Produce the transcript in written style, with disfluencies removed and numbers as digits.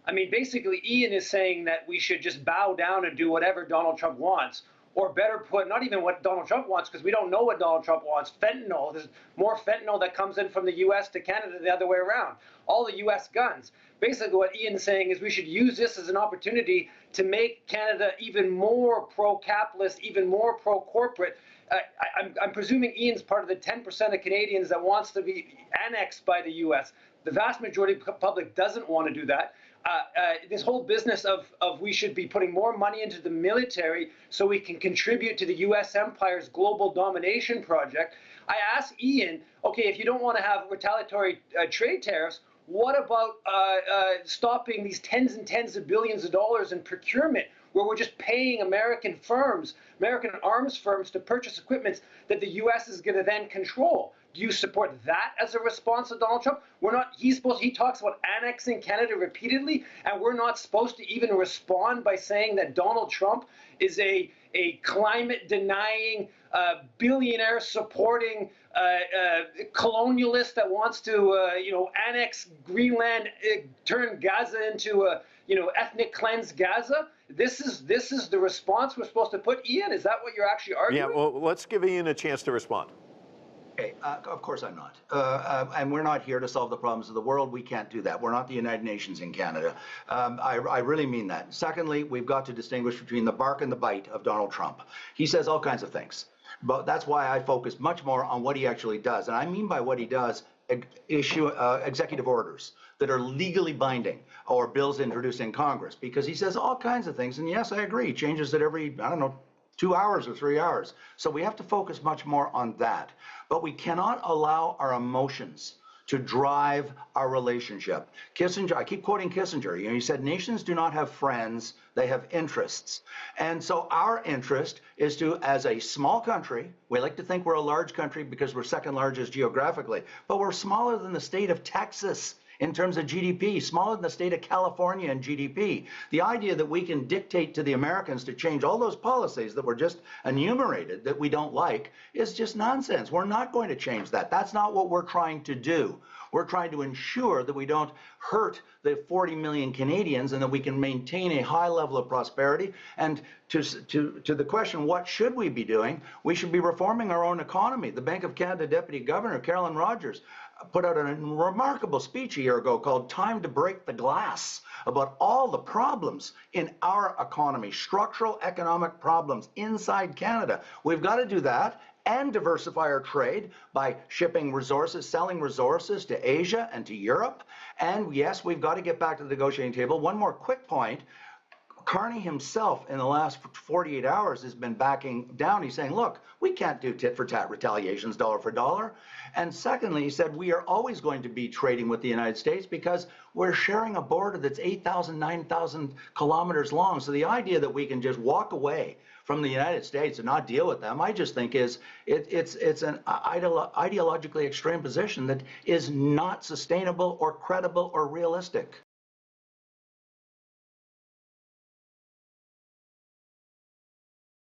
I mean, basically, Ian is saying that we should just bow down and do whatever Donald Trump wants. Or better put, not even what Donald Trump wants, because we don't know what Donald Trump wants. Fentanyl. There's more fentanyl that comes in from the U.S. to Canada the other way around. All the U.S. guns. Basically, what Ian's saying is we should use this as an opportunity to make Canada even more pro-capitalist, even more pro-corporate. I'm presuming Ian's part of the 10% of Canadians that wants to be annexed by the U.S. The vast majority of the public doesn't want to do that. This whole business of we should be putting more money into the military so we can contribute to the U.S. empire's global domination project. I asked Ian, okay, if you don't want to have retaliatory trade tariffs, what about stopping these tens and tens of billions of dollars in procurement, where we're just paying American firms, American arms firms, to purchase equipment that the U.S. is going to then control? Do you support that as a response to Donald Trump? We're not. He talks about annexing Canada repeatedly, and we're not supposed to even respond by saying that Donald Trump is a climate denying, billionaire supporting colonialist that wants to annex Greenland, turn Gaza into a ethnic cleanse Gaza. This is the response we're supposed to put. Ian, is that what you're actually arguing? Yeah. Well, let's give Ian a chance to respond. Okay, of course I'm not. And we're not here to solve the problems of the world. We can't do that. We're not the United Nations in Canada. I really mean that. Secondly, we've got to distinguish between the bark and the bite of Donald Trump. He says all kinds of things, but that's why I focus much more on what he actually does. And I mean by what he does, issue executive orders that are legally binding, or bills introduced in Congress, because he says all kinds of things. And yes, I agree, changes it every, 2 hours or 3 hours. So we have to focus much more on that. But we cannot allow our emotions to drive our relationship. Kissinger, I keep quoting Kissinger, he said, nations do not have friends, they have interests. And so our interest is to, as a small country, we like to think we're a large country because we're second largest geographically, but we're smaller than the state of Texas in terms of GDP, smaller than the state of California in GDP. The idea that we can dictate to the Americans to change all those policies that were just enumerated that we don't like is just nonsense. We're not going to change that. That's not what we're trying to do. We're trying to ensure that we don't hurt the 40 million Canadians and that we can maintain a high level of prosperity. And to the question, what should we be doing? We should be reforming our own economy. The Bank of Canada Deputy Governor, Carolyn Rogers, put out a remarkable speech a year ago called Time to Break the Glass about all the problems in our economy, structural economic problems inside Canada. We've got to do that and diversify our trade by shipping resources, selling resources to Asia and to Europe. And yes, we've got to get back to the negotiating table. One more quick point. Carney himself in the last 48 hours has been backing down. He's saying, look, we can't do tit for tat retaliations dollar for dollar. And secondly, he said, we are always going to be trading with the United States because we're sharing a border that's 8,000, 9,000 kilometers long. So the idea that we can just walk away from the United States and not deal with them, I just think it's an ideologically extreme position that is not sustainable or credible or realistic.